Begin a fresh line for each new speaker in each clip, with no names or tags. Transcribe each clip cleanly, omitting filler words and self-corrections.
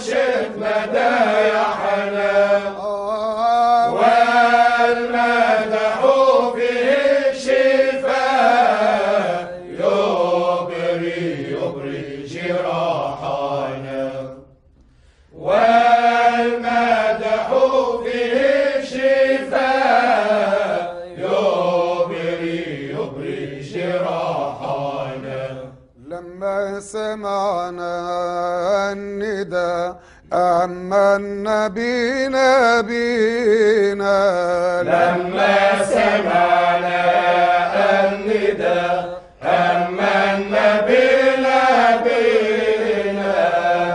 نرشد مدايحنا والمدح فيه الشفاء يبري جراحنا والمدح فيه الشفاء يبري جراحنا
لما سمعنا النداء آمنا بنبينا
لما سمعنا النداء آمنا بنبينا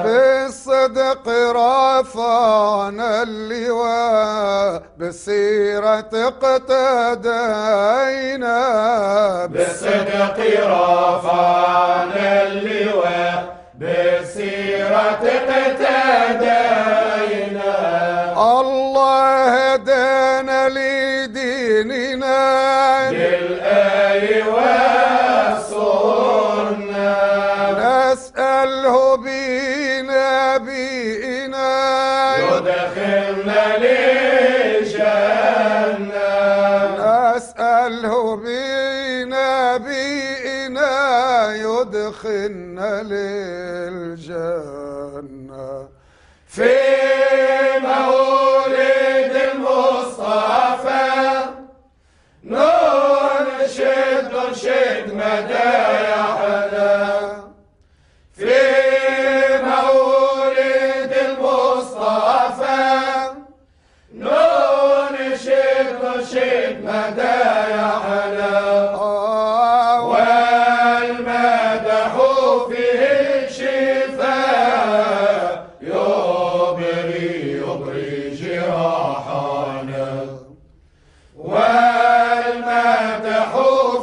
بالصدق رفعنا اللواء بالسيرة اقتدينا
بالصدق رفعنا اللواء بالسيرة اقتدينا
الله هدانا لديننا
بالآي والسنة
نسأله بنبينا
يدخلنا للجنة
نسأله بنبينا يدخلنا للجنة
في مولد المصطفى ننشد مدايحنا في مولد المصطفى ننشد مدايحنا والمدح فيه الشفاء يبري جراحنا والمدح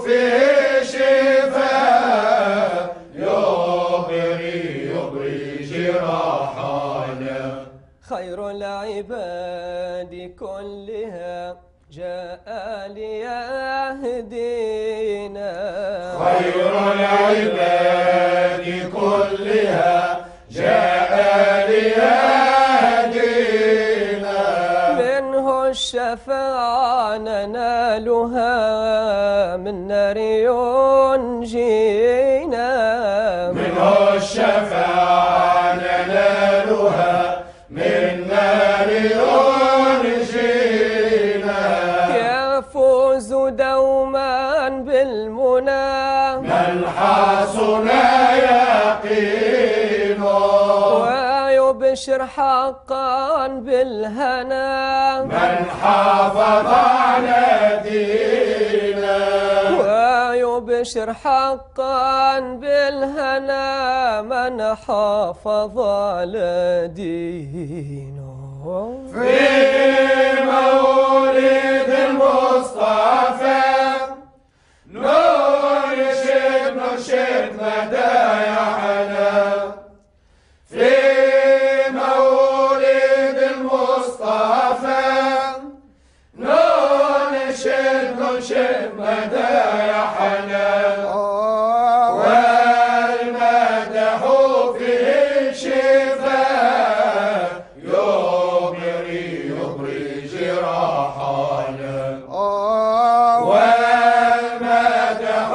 فيه الشفاء يبري جراحنا
خير العباد كلها جاء ليهدينا
خير العباد كلها جاء ليهدينا
منه الشفاعة ننالها من نار ينجينا
منه الشفاعة ننالها من نار ينجينا
يفوز دوما بالمنى
من حسن يقينه
ويبشر حقا بالهنا
من حافظ على دينه
ويبشر حقا بالهنا من حافظ على دينه
في مولد المصطفى نرشد مدايحنا في مولد المصطفى ننشد مدايحنا والمدح فيه الشفاء يبري جراحنا والمدح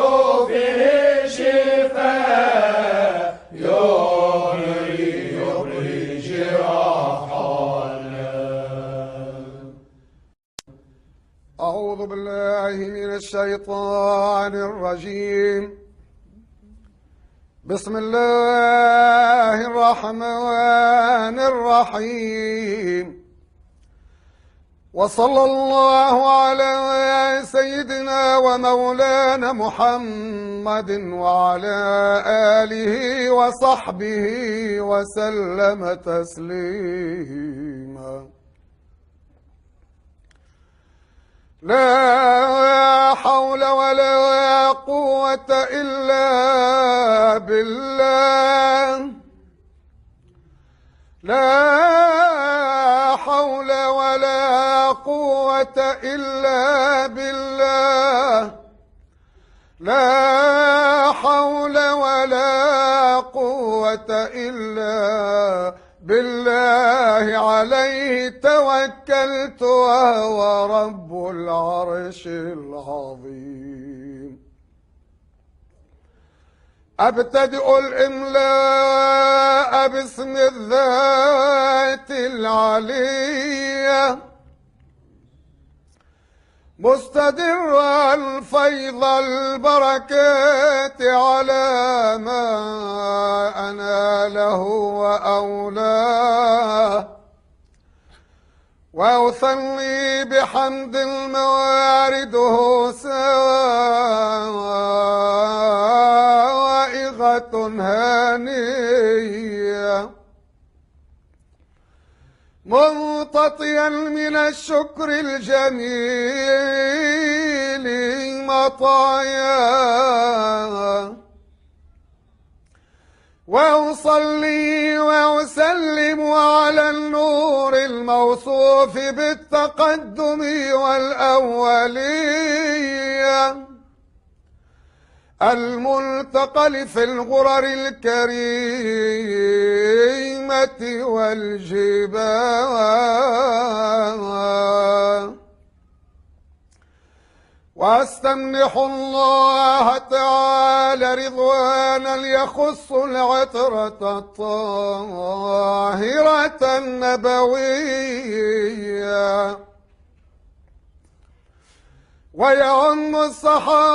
فيه الشفاء يبري جراحنا
أعوذ بالله من الشيطان الرجيم بسم الله الرحمن الرحيم وصلى الله على سيدنا ومولانا محمد وعلى آله وصحبه وسلم تسليما لا حول ولا قوة إلا بالله لا حول ولا قوة إلا بالله لا حول ولا قوة إلا بالله عليه توكلت وهو رب العرش العظيم. أبتدئ الإملاء باسم الذات العلية مستدرا فيض البركات على ما أناله وأولاه، وأثني بحمد موارده سائغة هانية منتطيا من الشكر الجميل مطايا، وأصلي وأسلم على النور الموصوف بالتقدم والأولية الملتقل في الغرر الكريمة والجبال، واستمنح الله تعالى رضوانا يخص العطرة الطاهرة النبوية، ويعم الصحابة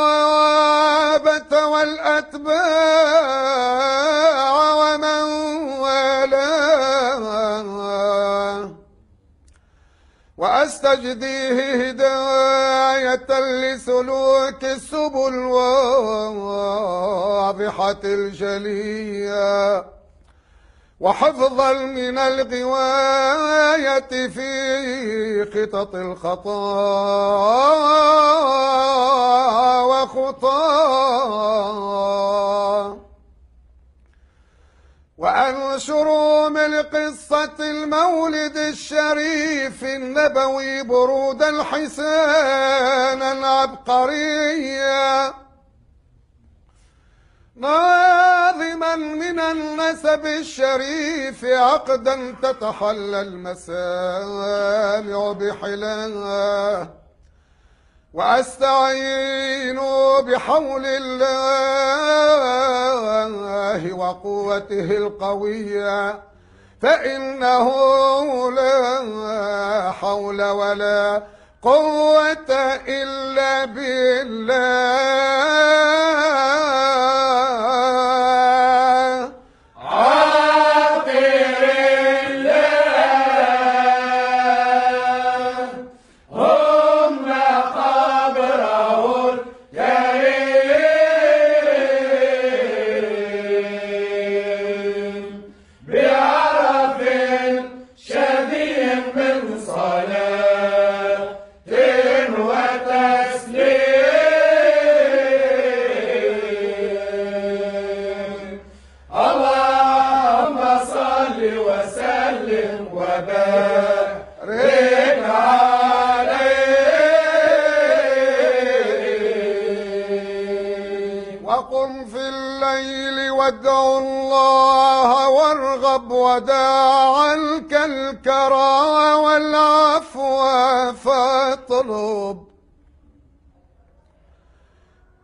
والأتباع ومن والاه، وأستجديه هداية لسلوك السبل الواضحة الجلية، وحفظا من الغواية في خطط الخطا وخطا، وأنشروا من قصة المولد الشريف النبوي برودا حسانا عبقريا ناظما من النسب الشريف عقدا تتحلى المسامع بحلاه، وأستعين بحول الله وقوته القوية، فإنه لا حول ولا قوة إلا بالله. وقم في الليل وادع الله وارغب ودع عنك الكرى والعفو فاطلب،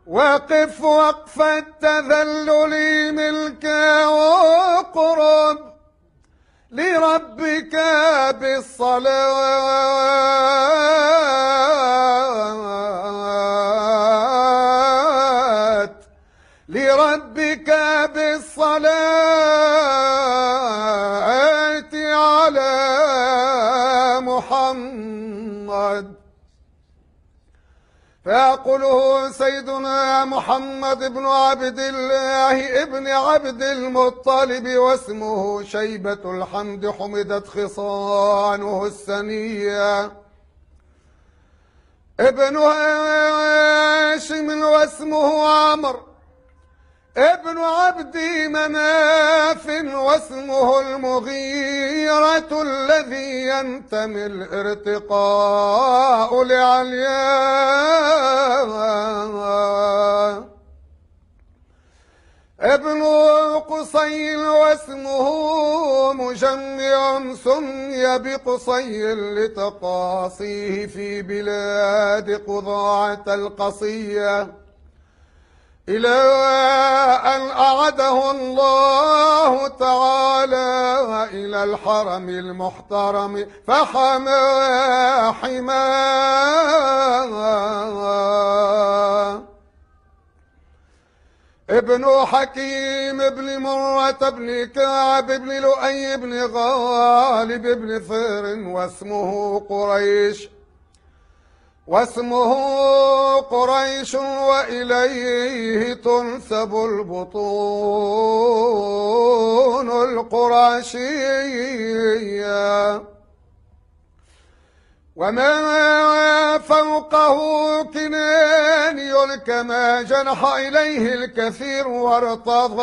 وقف وقف التذلل ملكا وقرب لربك بالصلاة، لربك بالصلاة على محمد. فيقوله سيدنا محمد بن عبد الله ابن عبد المطلب، واسمه شيبة الحمد حمدت خصانه السنية، ابن هاشم واسمه عمرو ابن عبد مناف، واسمه المغيرة الذي ينتمي الارتقاء لعليا، ابن قصي واسمه مجمع سمي بقصي لتقاصيه في بلاد قضاعة القصية إلى أن أعده الله تعالى إلى الحرم المحترم فحمى حماه. ابن حكيم بن مرة بن كعب بن لؤي بن غالب بن فر واسمه قريش وإليه تنسب البطون القرشية وما فوقه كناني كما جنح إليه الكثير وارتضاه.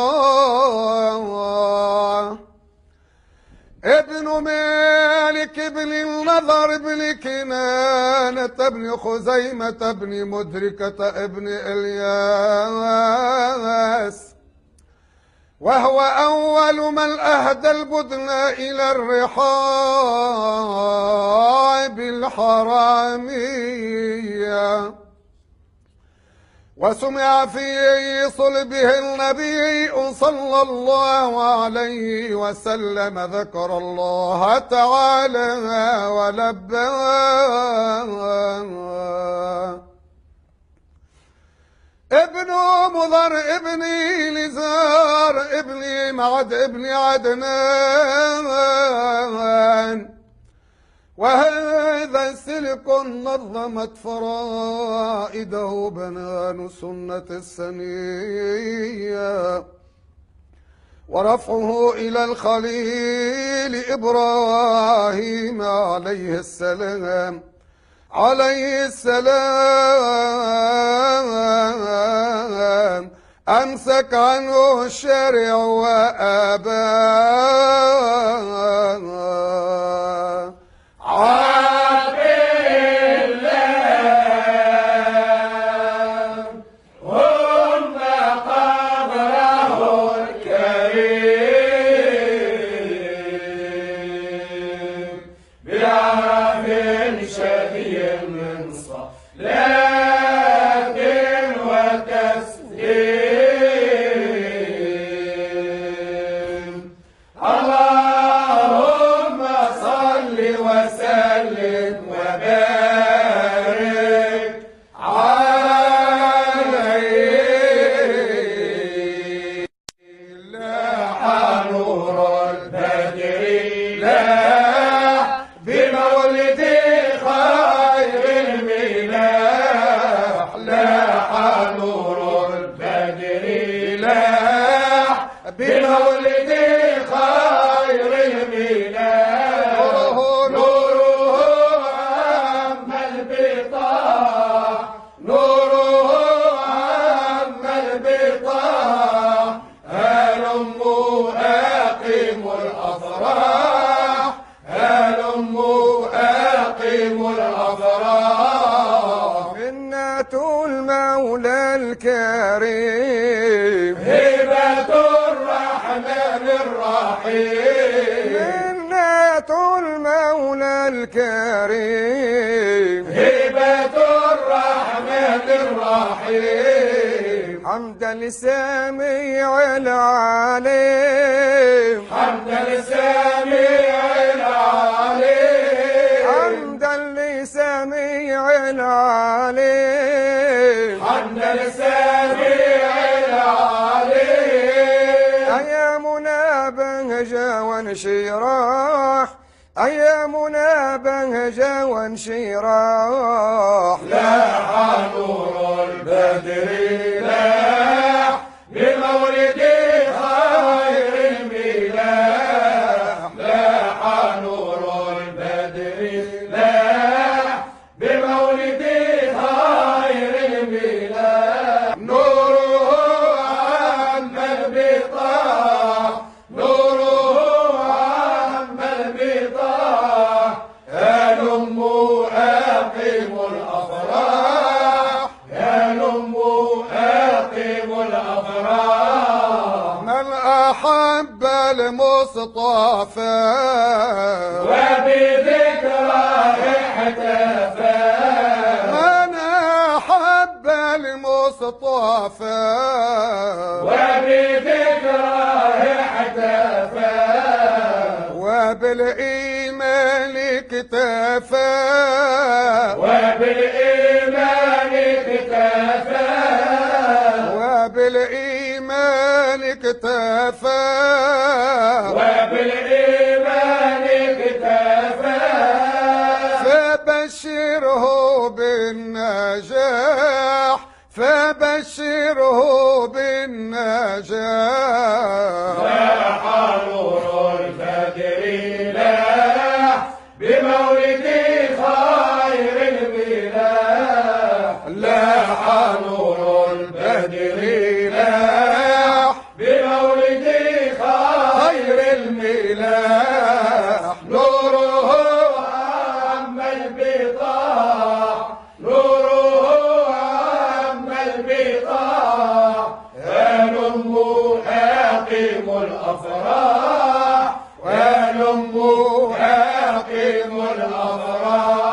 ابن مالك بن النضر بن كنانة بن خزيمة بن مدركة ابن إلياس وهو أول من أهدى البدن إلى الرحاب الحرامية وسمع في صلبه النبي صلى الله عليه وسلم ذكر الله تعالى ولبى. ابن مضر ابن لزار ابن معد ابن عدنان وهذا سلك نظمت فرائده بنان سنة السنية ورفعه إلى الخليل إبراهيم عليه السلام أمسك عنه الشارع وآباه. الكريم
هبة الرحمن الرحيم
منة المولى الكريم
هبة الرحمن الرحيم
حمدا للسميع العليم
حمدا للسميع العليم
حمدا للسميع العليم
حمدا للسميع العليم
أيامنا بهجة وانشراح أيامنا بهجة وانشراح
لاح نور البدر لاح بمولد خير الملاح لاح نور البدر لاح بمولد خير الملاح نوره عم البطاح نوره عم البطاح هلم أقيموا الأفراح هلم أقيموا الأفراح
حب المصطفى
وبذكراه احتفى
من حب المصطفى
وبذكراه احتفى
وبالإيمان اكتفى
وبالإيمان اكتفى
وبالإيمان اكتفى
وبالإيمان اكتفى
فبشره بالنجاح فبشره بالنجاح
لاح نور الفجر لاح بمولد خير البلاح لاح نور البدر لاح بمولد خير الملاح نوره عم البطاح نوره عم البطاح هلم حاكم الأفراح هلم حاكم الأفراح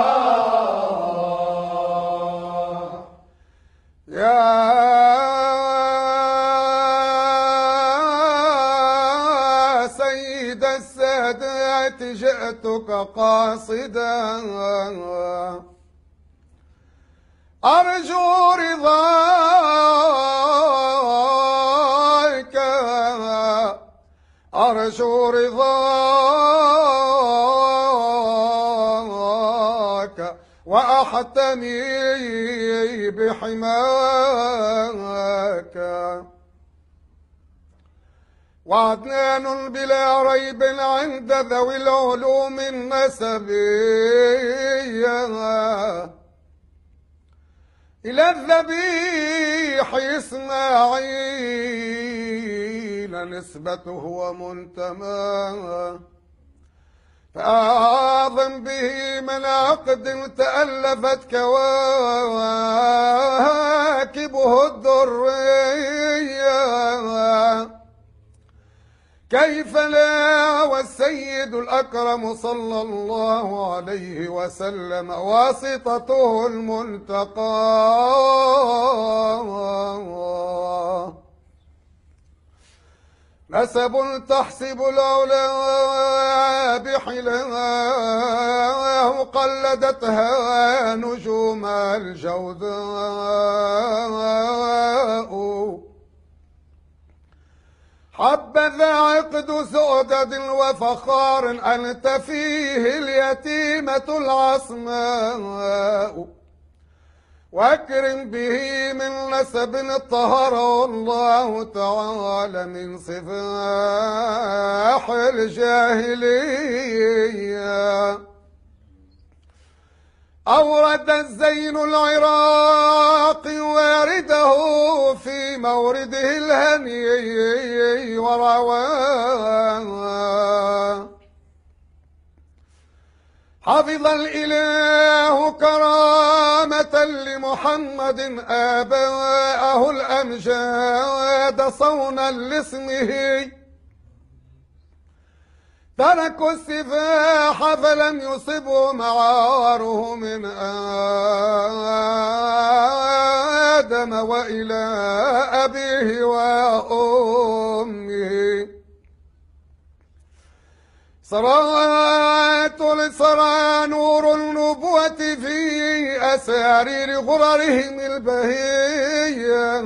يا سيد السادات جئتك قاصدا أرجو رضاك أرجو رضاك وأحتمي بحماك وعدنان بلا ريب عند ذوي العلوم النسبية إلى الذبيح إسماعيل نسبته ومنتماه فأعظم به من عقد تألفت كواكبه الدرية كيف لا والسيد الأكرم صلى الله عليه وسلم واسطته المنتقى نسب تحسب العلا بحلاه قلدتها نجوم الجوذاء حبذا عقد سؤدد وفخار أنت فيه اليتيمة العصماء واكرم به من نسب طهره الله تعالى من صفاح الجاهلية أورد الزين العراقي وارده في مورده الهني ورواه حفظ الإله كرامة لمحمد آباءه الأمجاد صونا لاسمه تركوا السفاح فلم يصبهم عاره من آدم وإلى أبيه وأمه سرى نور النبوة في أسارير غررهم البهية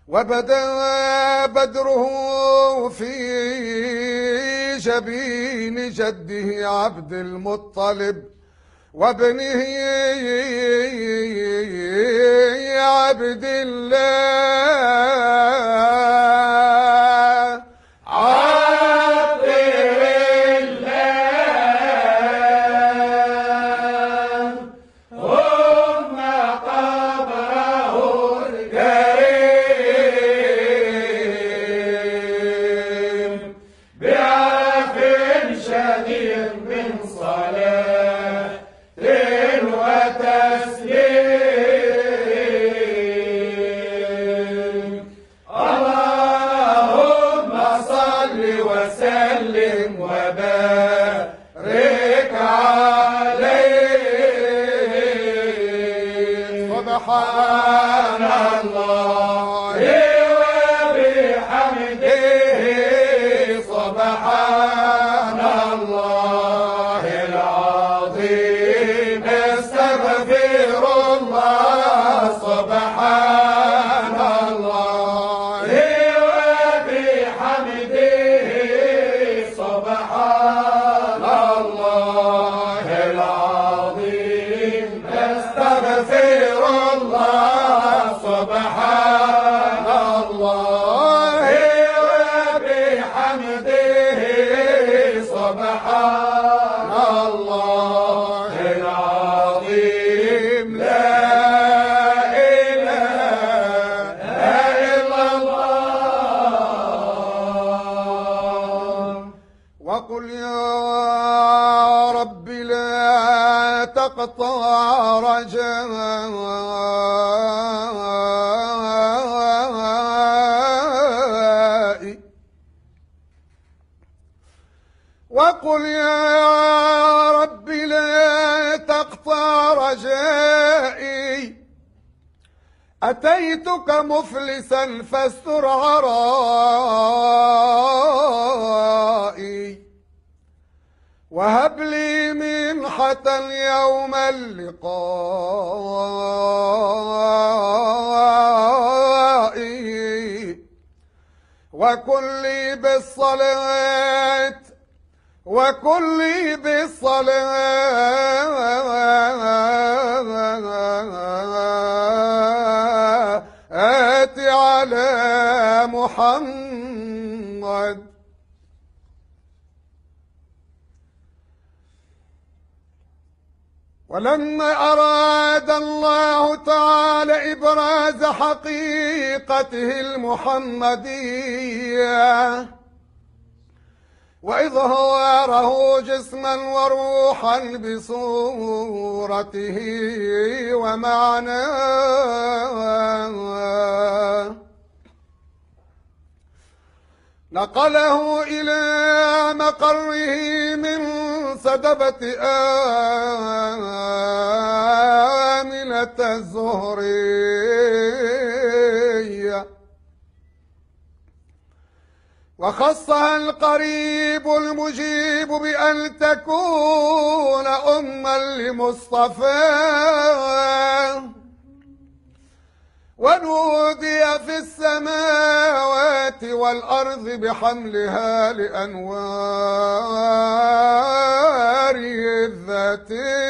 وبدا بدره في جبين جده عبد المطلب وابنه عبد الله
عبد الله هم قبره الكريم بعرف شديد من صلاة وتسليم الله
وقل يا رب لا تقطع رجائي، وقل يا رب لا تقطع رجائي، أتيتك مفلسا فاستر عرائي، وهب لي منحة يوم اللقاء، وكن لي بالصلاة، وكن لي بالصلاة على محمد. ولما أراد الله تعالى إبراز حقيقته المحمدية وإظهاره جسما وروحا بصورته ومعناه، نقله إلى مقره من سدبة آمنة الزهرية، وخصها القريب المجيب بأن تكون أما لمصطفاه، ونودي في السماوات والأرض بحملها لأنوار الذاتية،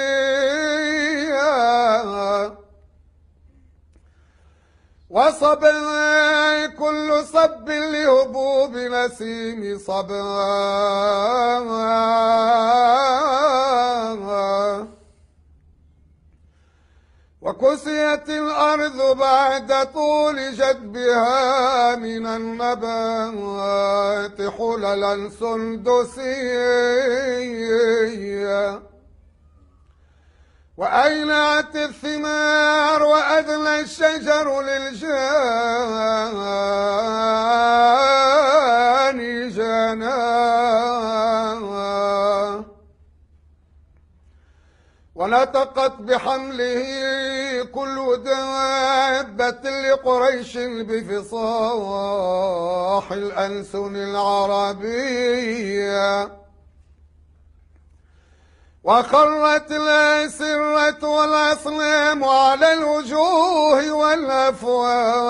وصبا كل صب لهبوب نسيم صبا، وكسيت الأرض بعد طول جدبها من النبات حللا سندسية، وأينعت الثمار وأدنى الشجر للجان جناه، ونطقت بحمله كل دابة لقريش بفصاح الألسن العربية، وخرت الأسرة والأصنام على الوجوه والأفواه،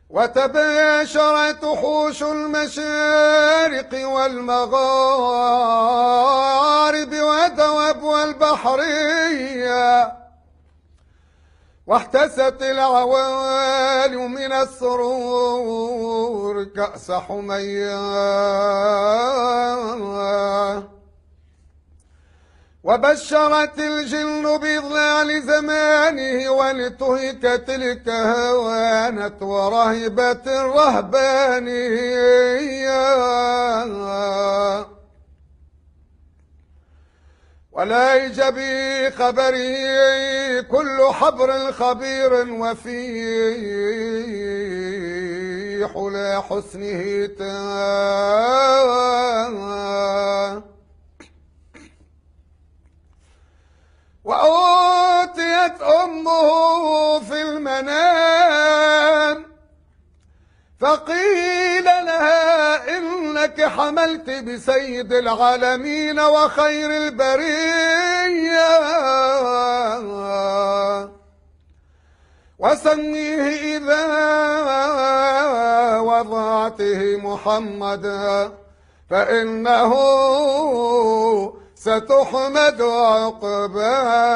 وتباشرت وحوش المشارق والمغارب ودواب والبحرية، واحتست العوالم من السرور كأس حمية، وبشرت الجن بإضلال زمانه ولتهك تلك هوانت ورهبت الرهبانية، ولايج بخبره كل حبر خبير وفي حلى حسنه وأوتيت أمه في المنام فقيل لها إنك حملت بسيد العالمين وخير البرية، وسميه إذا وضعته محمدا فإنه ستحمد عقباه.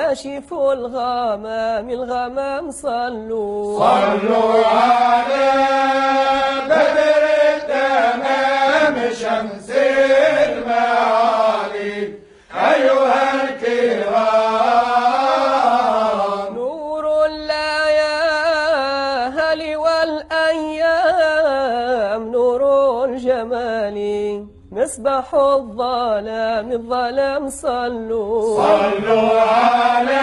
كاشف الغمام الغمام صلوا
صلوا على بدر التمام شمس المعالي أيها الكرام
نور الليالي والأيام نور الجمال مصباح الظلام الظلام صلوا
صلوا على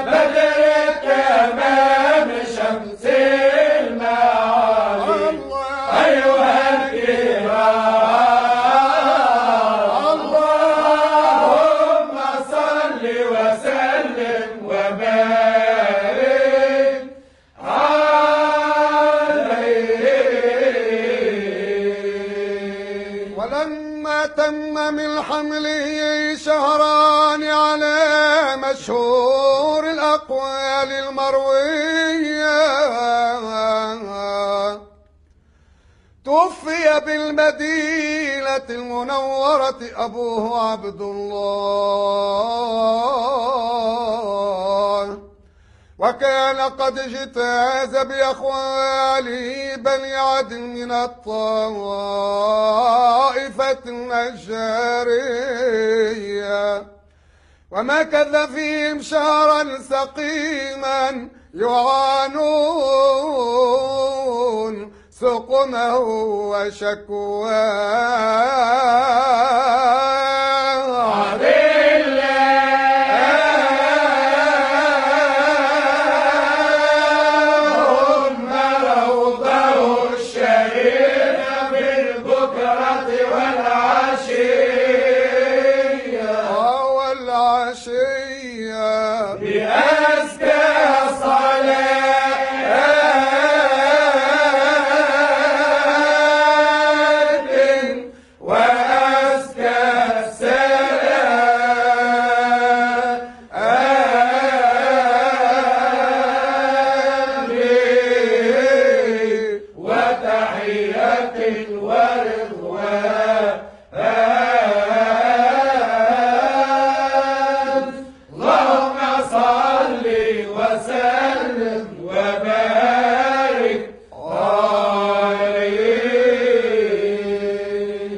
بدر التمام شمس المعالي أيها الكرام اللهم صل وسلم وبارك عليه.
ولما تم من حمله شهران على مشهور الأقوال المروية توفي بالمدينة المنورة أبوه عبد الله، وكان قد اجتاز بأخواله بني عدن من الطائفة النجارية، ومكث فيهم شهرا سقيما يعانون سقمه وشكواه.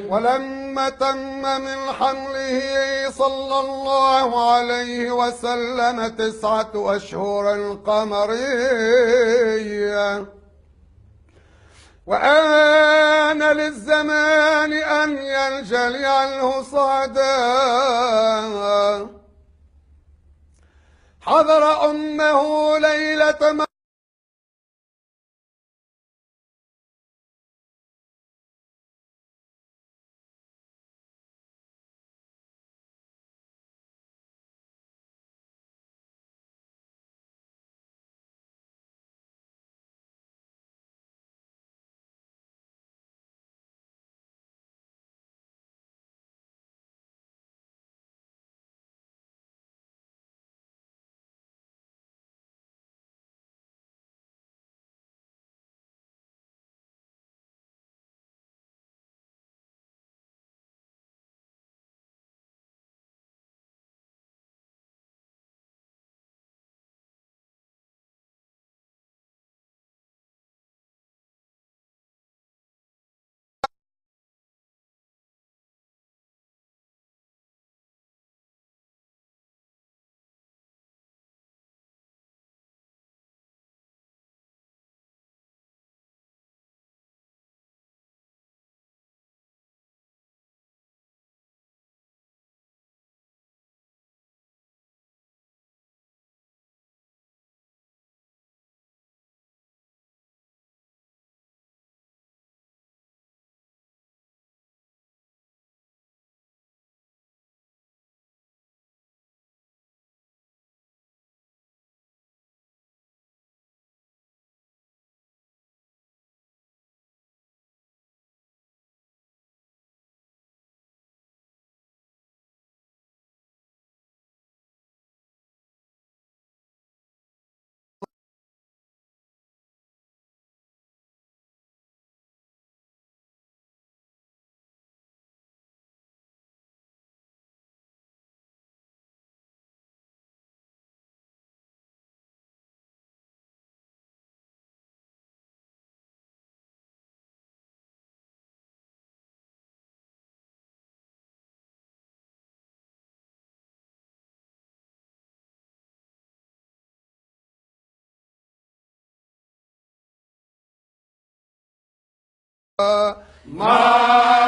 ولما تم من حمله صلى الله عليه وسلم 9 أشهر قمرية، وآن للزمان أن ينجلي عنه صعدا، حضر أمه ليلة
مرحبا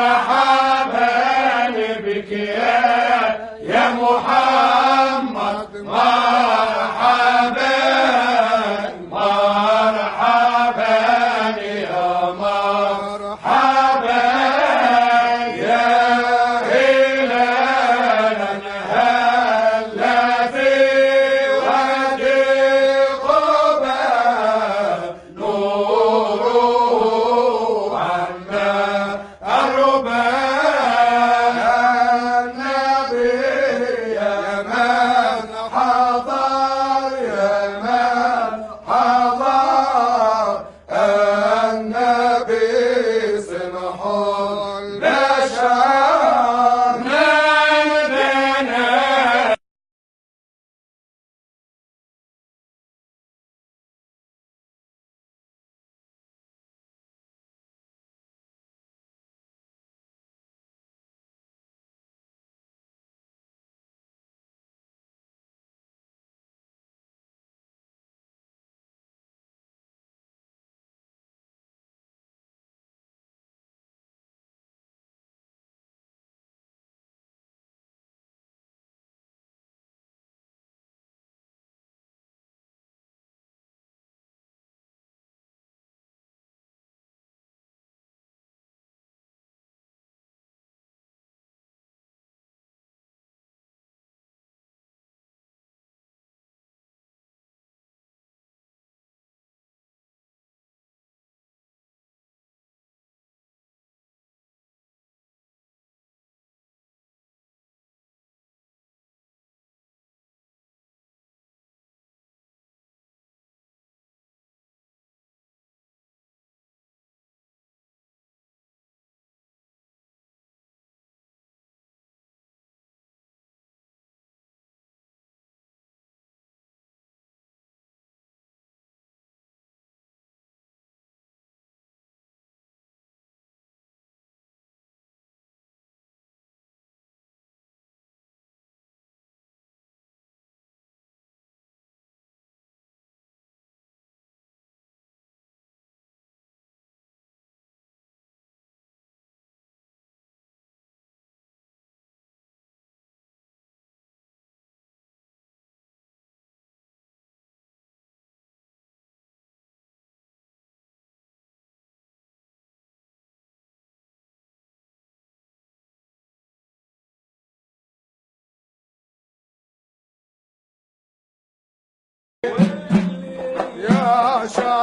بك يا محمد، مرحبا مرحبا يا مرحبا يا هلالا هلا في وادي قبا نوره عنا الربا النبي يا من حضر يا من حضر النبي سمح البشر نادنا
يا شاعر